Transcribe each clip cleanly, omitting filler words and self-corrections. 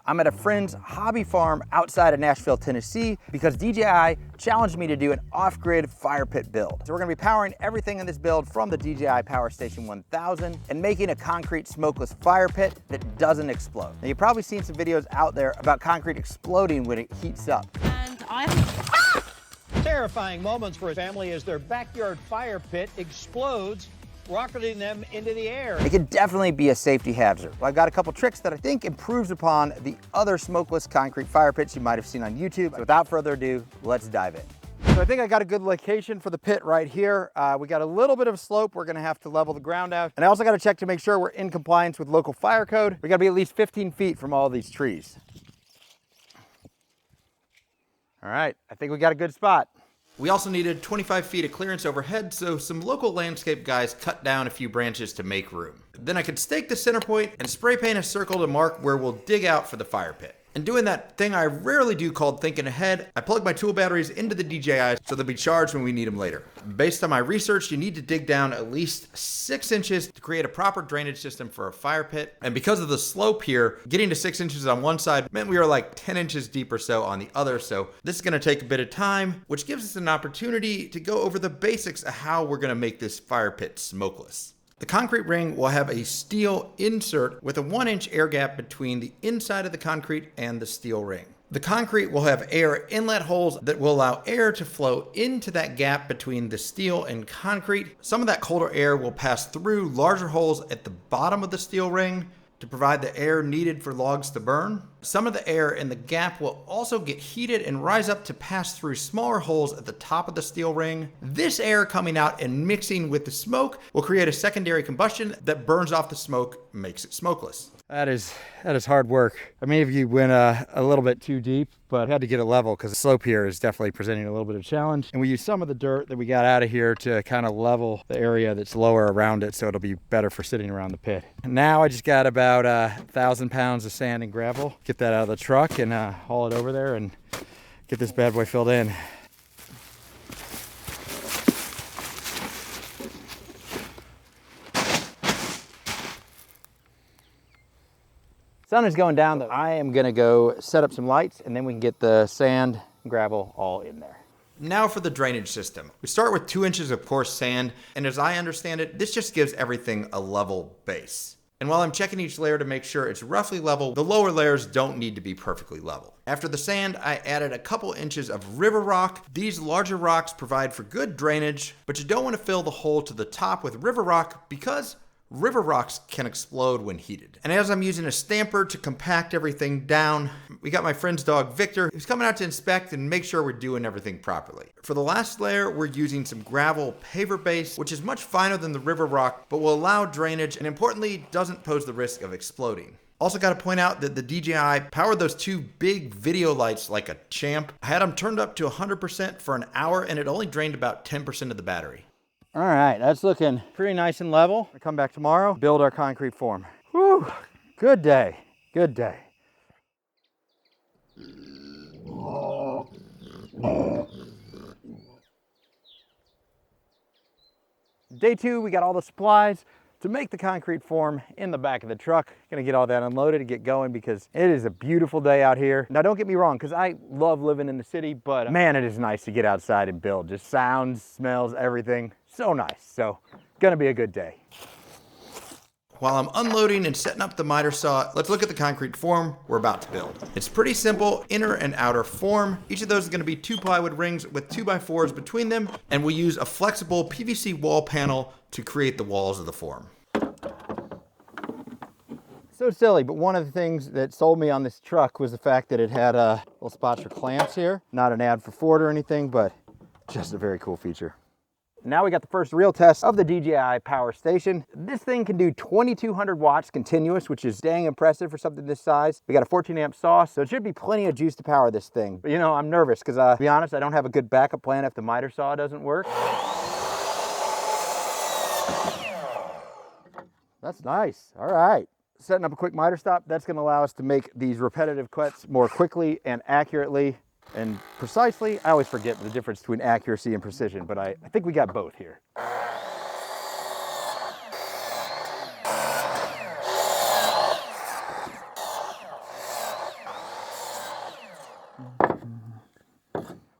I'm at a friend's hobby farm outside of Nashville, Tennessee, because DJI challenged me to do an off-grid fire pit build. So we're gonna be powering everything in this build from the DJI Power Station 1000 and making a concrete smokeless fire pit that doesn't explode. Now, you've probably seen some videos out there about concrete exploding when it heats up. And I'm... Terrifying moments for a family as their backyard fire pit explodes, rocketing them into the air. It could definitely be a safety hazard. Well, I've got a couple tricks that I think improves upon the other smokeless concrete fire pits you might have seen on YouTube. So without further ado, let's dive in. So I think I got a good location for the pit right here. We got a little bit of slope. We're gonna have to level the ground out. And I also gotta check to make sure we're in compliance with local fire code. We gotta be at least 15 feet from all these trees. All right, I think we got a good spot. We also needed 25 feet of clearance overhead, so some local landscape guys cut down a few branches to make room. Then I could stake the center point and spray paint a circle to mark where we'll dig out for the fire pit. And doing that thing I rarely do called thinking ahead, I plugged my tool batteries into the DJI so they'll be charged when we need them later. Based on my research, you need to dig down at least 6 inches to create a proper drainage system for a fire pit. And because of the slope here, getting to 6 inches on one side meant we were like 10 inches deep or so on the other. So this is gonna take a bit of time, which gives us an opportunity to go over the basics of how we're gonna make this fire pit smokeless. The concrete ring will have a steel insert with a 1-inch air gap between the inside of the concrete and the steel ring. The concrete will have air inlet holes that will allow air to flow into that gap between the steel and concrete. Some of that colder air will pass through larger holes at the bottom of the steel ring to provide the air needed for logs to burn. Some of the air in the gap will also get heated and rise up to pass through smaller holes at the top of the steel ring. This air coming out and mixing with the smoke will create a secondary combustion that burns off the smoke, makes it smokeless. That is hard work. I mean, if you went a little bit too deep, but I had to get it level because the slope here is definitely presenting a little bit of challenge. And we used some of the dirt that we got out of here to kind of level the area that's lower around it so it'll be better for sitting around the pit. And now I just got about 1,000 pounds of sand and gravel. Get that out of the truck and haul it over there and get this bad boy filled in. Sun is going down, though. I am gonna go set up some lights and then we can get the sand and gravel all in there. Now for the drainage system. We start with 2 inches of coarse sand, and as I understand it, this just gives everything a level base. And while I'm checking each layer to make sure it's roughly level, the lower layers don't need to be perfectly level. After the sand, I added a couple inches of river rock. These larger rocks provide for good drainage, but you don't want to fill the hole to the top with river rock because river rocks can explode when heated. And as I'm using a stamper to compact everything down, we got my friend's dog Victor, who's coming out to inspect and make sure we're doing everything properly. For the last layer, we're using some gravel paver base, which is much finer than the river rock, but will allow drainage and importantly, doesn't pose the risk of exploding. Also got to point out that the DJI powered those 2 big video lights like a champ. I had them turned up to 100% for an hour and it only drained about 10% of the battery. All right, that's looking pretty nice and level. We'll come back tomorrow, build our concrete form. Whew, good day, good day. Day 2, we got all the supplies to make the concrete form in the back of the truck. Gonna get all that unloaded and get going because it is a beautiful day out here. Now don't get me wrong, because I love living in the city, but man, it is nice to get outside and build. Just sounds, smells, everything. So nice. So gonna be a good day. While I'm unloading and setting up the miter saw, let's look at the concrete form we're about to build. It's pretty simple, inner and outer form. Each of those is gonna be 2 plywood rings with 2x4s between them, and we'll use a flexible PVC wall panel to create the walls of the form. So silly, but one of the things that sold me on this truck was the fact that it had little spots for clamps here. Not an ad for Ford or anything, but just a very cool feature. Now we got the first real test of the DJI Power Station. This thing can do 2200 watts continuous, which is dang impressive for something this size. We got a 14 amp saw, so it should be plenty of juice to power this thing. But you know, I'm nervous because to be honest, I don't have a good backup plan if the miter saw doesn't work. That's nice, all right. Setting up a quick miter stop, that's gonna allow us to make these repetitive cuts more quickly and accurately and precisely. I always forget the difference between accuracy and precision, but I think we got both here.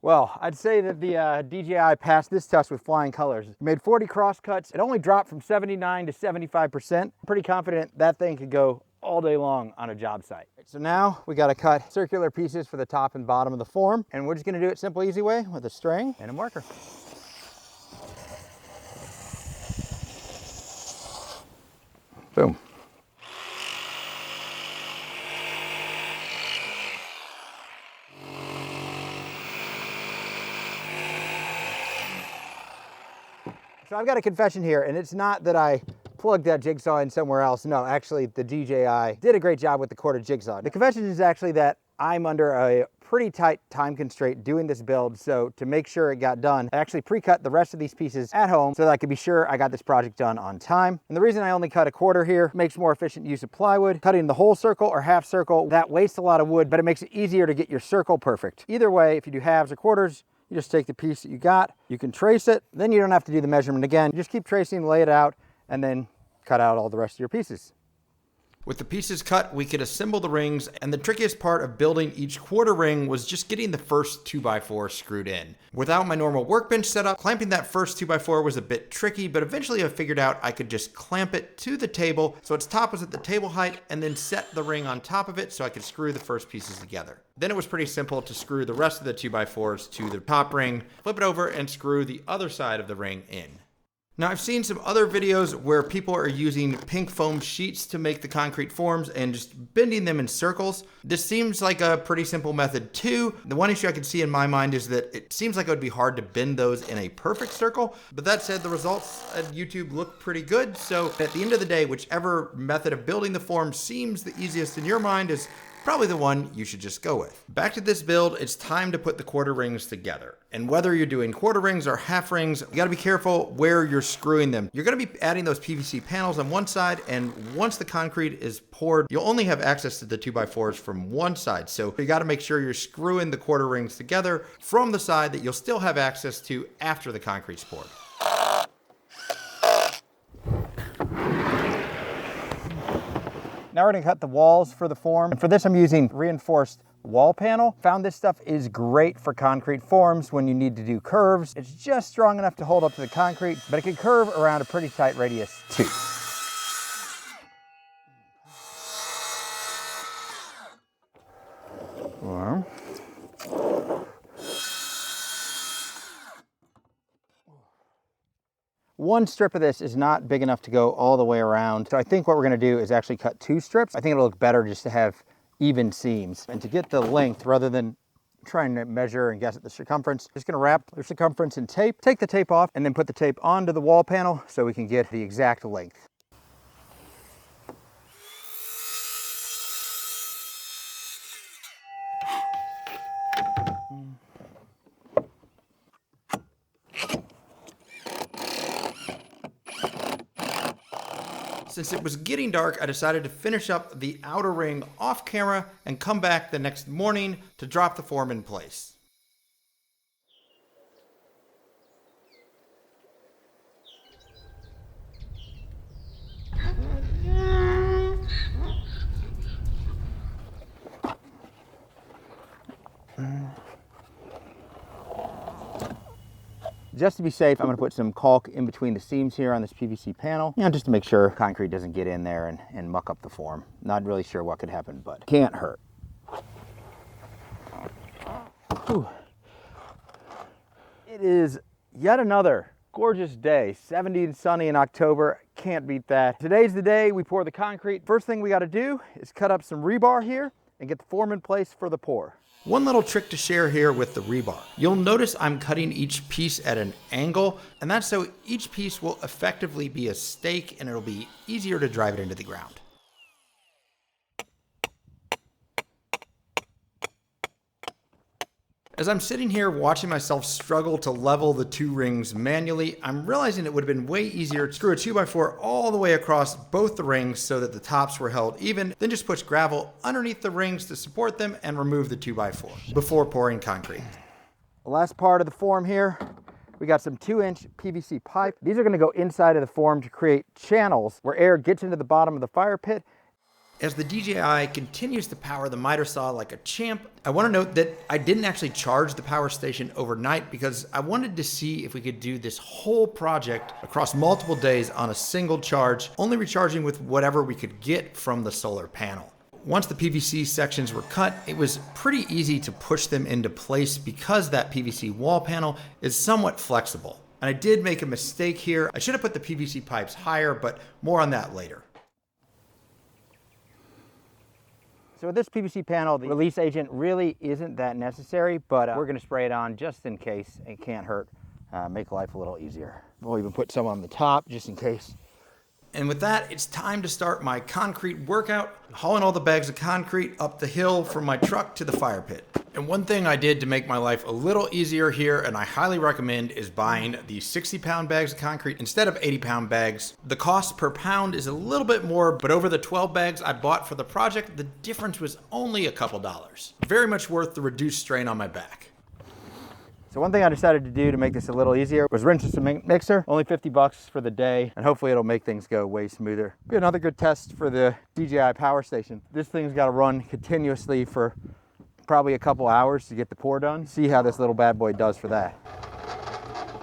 Well, I'd say that the DJI passed this test with flying colors. We made 40 cross cuts. It only dropped from 79 to 75%. I'm pretty confident that thing could go all day long on a job site. So now we got to cut circular pieces for the top and bottom of the form, and we're just going to do it simple, easy way with a string and a marker. Boom. So I've got a confession here, and it's not that I plugged that jigsaw in somewhere else. No, actually the DJI did a great job with the quarter jigsaw. The confession is actually that I'm under a pretty tight time constraint doing this build, so to make sure it got done, I actually pre-cut the rest of these pieces at home so that I could be sure I got this project done on time. And the reason I only cut a quarter here makes more efficient use of plywood. Cutting the whole circle or half circle, that wastes a lot of wood, but it makes it easier to get your circle perfect. Either way, if you do halves or quarters, you just take the piece that you got, you can trace it, then you don't have to do the measurement again. You just keep tracing, lay it out, and then cut out all the rest of your pieces. With the pieces cut, we could assemble the rings, and the trickiest part of building each quarter ring was just getting the first 2x4 screwed in. Without my normal workbench setup, clamping that first 2x4 was a bit tricky, but eventually I figured out I could just clamp it to the table so its top was at the table height, and then set the ring on top of it so I could screw the first pieces together. Then it was pretty simple to screw the rest of the 2x4s to the top ring, flip it over, and screw the other side of the ring in. Now, I've seen some other videos where people are using pink foam sheets to make the concrete forms and just bending them in circles. This seems like a pretty simple method too. The one issue I could see in my mind is that it seems like it would be hard to bend those in a perfect circle. But that said, the results at YouTube look pretty good. So at the end of the day, whichever method of building the form seems the easiest in your mind is probably the one you should just go with. Back to this build, it's time to put the quarter rings together. And whether you're doing quarter rings or half rings, you gotta be careful where you're screwing them. You're gonna be adding those PVC panels on one side, and once the concrete is poured, you'll only have access to the 2x4s from one side. So you gotta make sure you're screwing the quarter rings together from the side that you'll still have access to after the concrete's poured. Now we're gonna cut the walls for the form. And for this, I'm using reinforced wall panel. Found this stuff is great for concrete forms when you need to do curves. It's just strong enough to hold up to the concrete, but it can curve around a pretty tight radius too. Form. One strip of this is not big enough to go all the way around. So I think what we're gonna do is actually cut 2 strips. I think it'll look better just to have even seams. And to get the length, rather than trying to measure and guess at the circumference, just gonna wrap the circumference in tape, take the tape off, and then put the tape onto the wall panel so we can get the exact length. Since it was getting dark, I decided to finish up the outer ring off camera and come back the next morning to drop the form in place. Just to be safe, I'm gonna put some caulk in between the seams here on this PVC panel, just to make sure concrete doesn't get in there and muck up the form. Not really sure what could happen, but can't hurt. Whew. It is yet another gorgeous day, 70 and sunny in October. Can't beat that. Today's the day we pour the concrete. First thing we gotta do is cut up some rebar here and get the form in place for the pour. One little trick to share here with the rebar. You'll notice I'm cutting each piece at an angle, and that's so each piece will effectively be a stake and it'll be easier to drive it into the ground. As I'm sitting here watching myself struggle to level the 2 rings manually, I'm realizing it would have been way easier to screw a 2x4 all the way across both the rings so that the tops were held even, then just push gravel underneath the rings to support them and remove the 2x4 before pouring concrete. The last part of the form here, we got some 2-inch PVC pipe. These are gonna go inside of the form to create channels where air gets into the bottom of the fire pit. As the DJI continues to power the miter saw like a champ, I want to note that I didn't actually charge the power station overnight because I wanted to see if we could do this whole project across multiple days on a single charge, only recharging with whatever we could get from the solar panel. Once the PVC sections were cut, it was pretty easy to push them into place because that PVC wall panel is somewhat flexible. And I did make a mistake here. I should have put the PVC pipes higher, but more on that later. So with this PVC panel, the release agent really isn't that necessary, but we're gonna spray it on just in case. It can't hurt, make life a little easier. We'll even put some on the top just in case. And with that, it's time to start my concrete workout, hauling all the bags of concrete up the hill from my truck to the fire pit. And one thing I did to make my life a little easier here, and I highly recommend, is buying the 60-pound bags of concrete instead of 80-pound bags. The cost per pound is a little bit more, but over the 12 bags I bought for the project, the difference was only a couple dollars. Very much worth the reduced strain on my back. So one thing I decided to do to make this a little easier was rinse the mixer, only 50 bucks for the day, and hopefully it'll make things go way smoother. Another good test for the DJI power station. This thing's got to run continuously for probably a couple hours to get the pour done. See how this little bad boy does for that.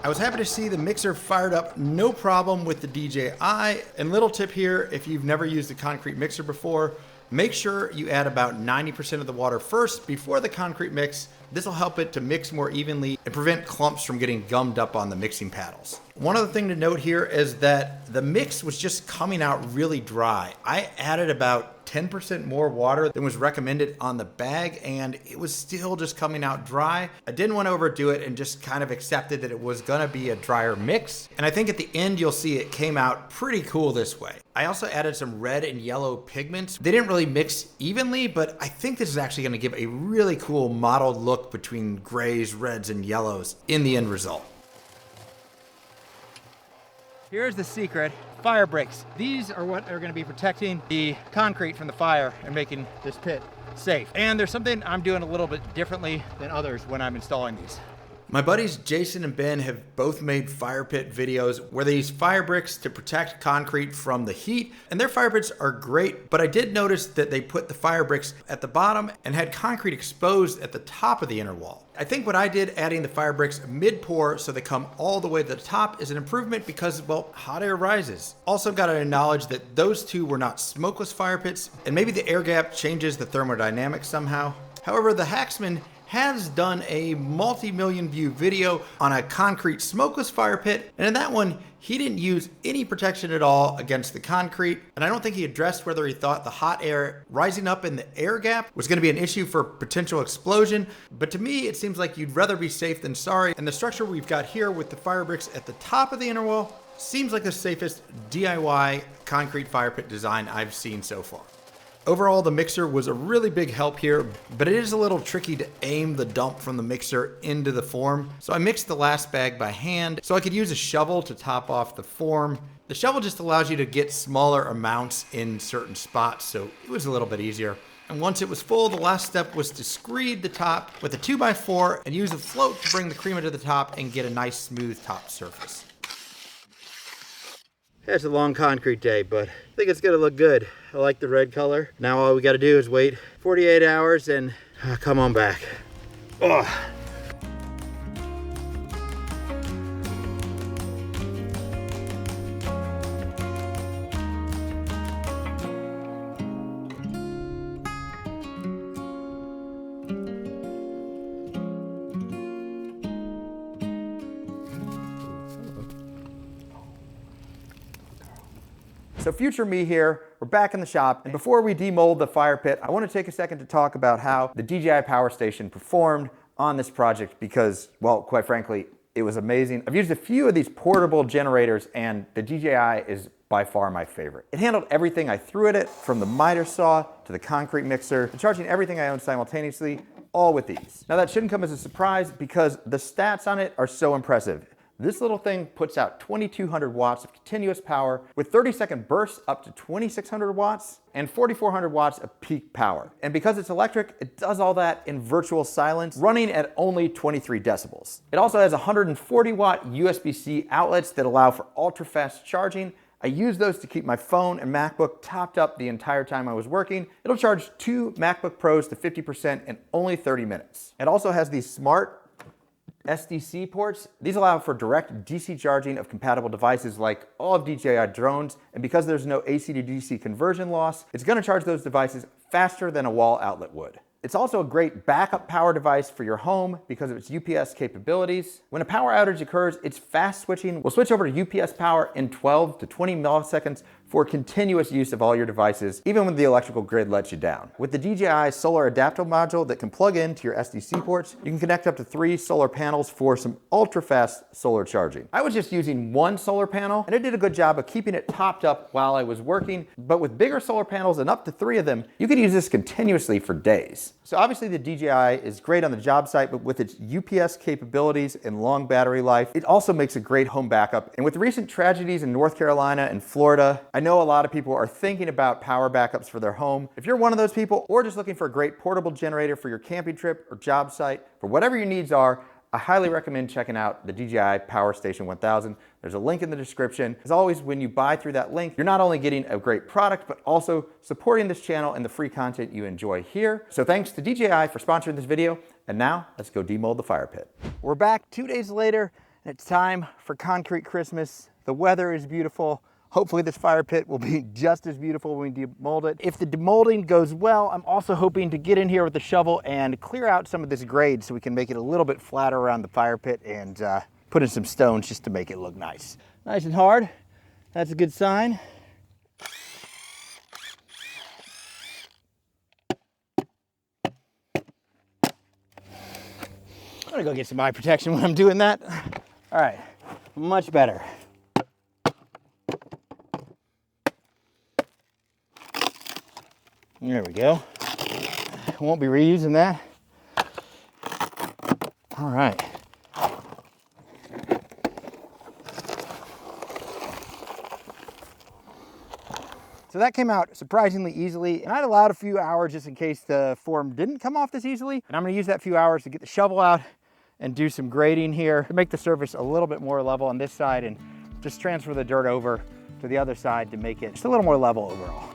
I was happy to see the mixer fired up no problem with the DJI. And little tip here, if you've never used a concrete mixer before, make sure you add about 90% of the water first before the concrete mix. This will help it to mix more evenly and prevent clumps from getting gummed up on the mixing paddles. One other thing to note here is that the mix was just coming out really dry. I added about 10% more water than was recommended on the bag, and it was still just coming out dry. I didn't want to overdo it and just kind of accepted that it was gonna be a drier mix. And I think at the end, you'll see it came out pretty cool this way. I also added some red and yellow pigments. They didn't really mix evenly, but I think this is actually gonna give a really cool mottled look between grays, reds, and yellows in the end result. Here's the secret, fire breaks. These are what are gonna be protecting the concrete from the fire and making this pit safe. And there's something I'm doing a little bit differently than others when I'm installing these. My buddies Jason and Ben have both made fire pit videos where they use fire bricks to protect concrete from the heat, and their fire pits are great, but I did notice that they put the fire bricks at the bottom and had concrete exposed at the top of the inner wall. I think what I did, adding the fire bricks mid-pour so they come all the way to the top, is an improvement because, well, hot air rises. Also gotta acknowledge that those two were not smokeless fire pits, and maybe the air gap changes the thermodynamics somehow. However, the Hacksman has done a multi-million view video on a concrete smokeless fire pit, and in that one he didn't use any protection at all against the concrete, and I don't think he addressed whether he thought the hot air rising up in the air gap was going to be an issue for potential explosion. But to me, it seems like you'd rather be safe than sorry, and the structure we've got here with the fire bricks at the top of the inner wall seems like the safest DIY concrete fire pit design I've seen so far. Overall, the mixer was a really big help here, but it is a little tricky to aim the dump from the mixer into the form. So I mixed the last bag by hand so I could use a shovel to top off the form. The shovel just allows you to get smaller amounts in certain spots, so it was a little bit easier. And once it was full, the last step was to screed the top with a 2x4 and use a float to bring the cream to the top and get a nice smooth top surface. It's a long concrete day, but I think it's gonna look good. I like the red color. Now all we gotta do is wait 48 hours and come on back. Oh. So future me here, we're back in the shop, and before we demold the fire pit, I want to take a second to talk about how the DJI power station performed on this project because, well, quite frankly, it was amazing. I've used a few of these portable generators, and the DJI is by far my favorite. It handled everything I threw at it, from the miter saw to the concrete mixer, to charging everything I own simultaneously, all with ease. Now that shouldn't come as a surprise because the stats on it are so impressive. This little thing puts out 2,200 watts of continuous power with 30-second bursts up to 2,600 watts and 4,400 watts of peak power. And because it's electric, it does all that in virtual silence, running at only 23 decibels. It also has 140 watt USB-C outlets that allow for ultra-fast charging, I use those to keep my phone and MacBook topped up the entire time I was working. It'll charge 2 MacBook Pros to 50% in only 30 minutes. It also has these smart SDC ports. These allow for direct DC charging of compatible devices like all of DJI drones, and because there's no AC to DC conversion loss, it's going to charge those devices faster than a wall outlet would. It's also a great backup power device for your home because of its UPS capabilities. When a power outage occurs, its fast switching will switch over to UPS power in 12 to 20 milliseconds for continuous use of all your devices, even when the electrical grid lets you down. With the DJI solar adapter module that can plug into your SDC ports, you can connect up to 3 solar panels for some ultra-fast solar charging. I was just using 1 solar panel, and it did a good job of keeping it topped up while I was working, but with bigger solar panels and up to 3 of them, you can use this continuously for days. So obviously the DJI is great on the job site, but with its UPS capabilities and long battery life, it also makes a great home backup. And with recent tragedies in North Carolina and Florida, I know a lot of people are thinking about power backups for their home. If you're one of those people, or just looking for a great portable generator for your camping trip or job site, for whatever your needs are, I highly recommend checking out the DJI Power Station 1000. There's a link in the description. As always, when you buy through that link, you're not only getting a great product, but also supporting this channel and the free content you enjoy here. So thanks to DJI for sponsoring this video. And now let's go demold the fire pit. We're back 2 days later, and it's time for concrete Christmas. The weather is beautiful. Hopefully this fire pit will be just as beautiful when we demold it. If the demolding goes well, I'm also hoping to get in here with the shovel and clear out some of this grade so we can make it a little bit flatter around the fire pit and put in some stones just to make it look nice. Nice and hard. That's a good sign. I'm gonna go get some eye protection when I'm doing that. All right, much better. There we go. Won't be reusing that. All right. So that came out surprisingly easily, and I'd allowed a few hours just in case the form didn't come off this easily. And I'm gonna use that few hours to get the shovel out and do some grading here to make the surface a little bit more level on this side and just transfer the dirt over to the other side to make it just a little more level overall.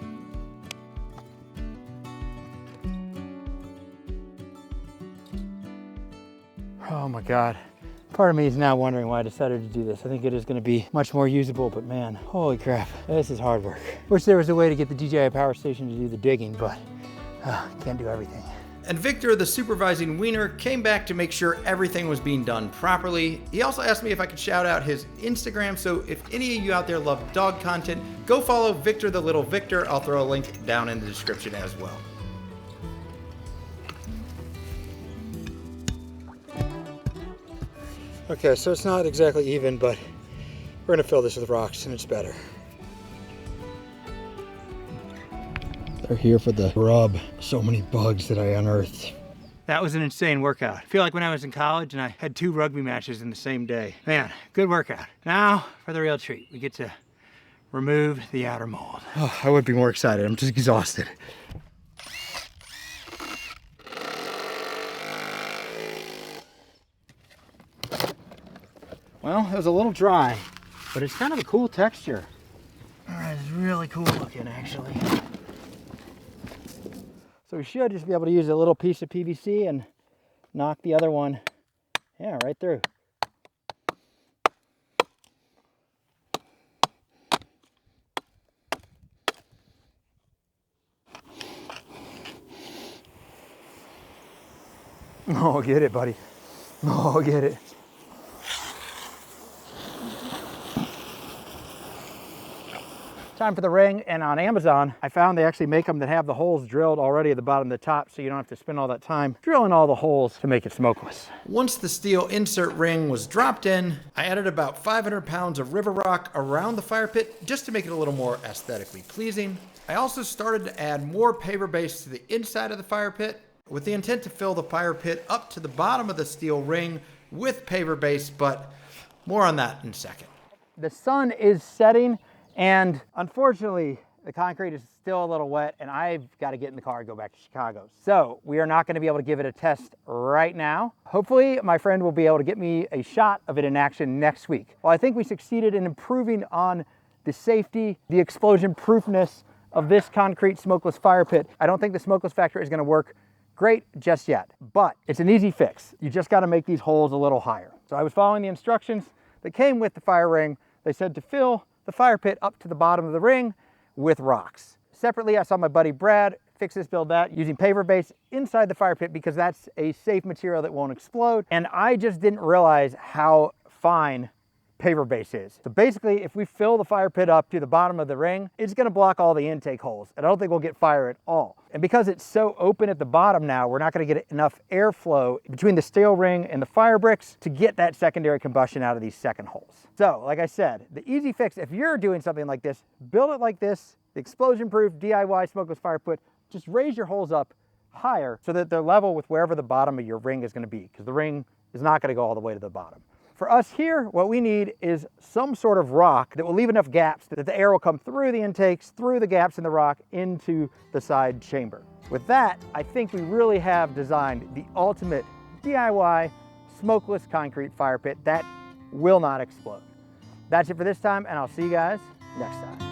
Oh my God. Part of me is now wondering why I decided to do this. I think it is going to be much more usable, but man, holy crap, this is hard work. Wish there was a way to get the DJI Power Station to do the digging, but can't do everything. And Victor, the supervising wiener, came back to make sure everything was being done properly. He also asked me if I could shout out his Instagram, so if any of you out there love dog content, go follow Victor the Little Victor. I'll throw a link down in the description as well. Okay, so it's not exactly even, but we're gonna fill this with rocks and it's better. They're here for the rub. So many bugs that I unearthed. That was an insane workout. I feel like when I was in college and I had 2 rugby matches in the same day. Man, good workout. Now for the real treat. We get to remove the outer mold. Oh, I would be more excited. I'm just exhausted. Well, it was a little dry, but it's kind of a cool texture. All right, it's really cool looking, actually. So we should just be able to use a little piece of PVC and knock the other one, yeah, right through. Oh, get it, buddy. Oh, get it. Time for the ring, and on Amazon, I found they actually make them that have the holes drilled already at the bottom of the top, so you don't have to spend all that time drilling all the holes to make it smokeless. Once the steel insert ring was dropped in, I added about 500 pounds of river rock around the fire pit just to make it a little more aesthetically pleasing. I also started to add more paver base to the inside of the fire pit with the intent to fill the fire pit up to the bottom of the steel ring with paver base, but more on that in a second. The sun is setting, and unfortunately, the concrete is still a little wet, and I've got to get in the car and go back to Chicago. So we are not going to be able to give it a test right now. Hopefully, my friend will be able to get me a shot of it in action next week. Well, I think we succeeded in improving on the safety, the explosion proofness of this concrete smokeless fire pit. I don't think the smokeless factor is gonna work great just yet, but it's an easy fix. You just gotta make these holes a little higher. So I was following the instructions that came with the fire ring. They said to fill the fire pit up to the bottom of the ring with rocks. Separately, I saw my buddy Brad fix this, build that using paver base inside the fire pit because that's a safe material that won't explode. And I just didn't realize how fine paver base is. So basically, if we fill the fire pit up to the bottom of the ring, it's gonna block all the intake holes. And I don't think we'll get fire at all. And because it's so open at the bottom now, we're not gonna get enough airflow between the steel ring and the fire bricks to get that secondary combustion out of these second holes. So, like I said, the easy fix, if you're doing something like this, build it like this, the explosion-proof DIY smokeless fire pit, just raise your holes up higher so that they're level with wherever the bottom of your ring is gonna be, because the ring is not gonna go all the way to the bottom. For us here, what we need is some sort of rock that will leave enough gaps that the air will come through the intakes, through the gaps in the rock, into the side chamber. With that, I think we really have designed the ultimate DIY smokeless concrete fire pit that will not explode. That's it for this time, and I'll see you guys next time.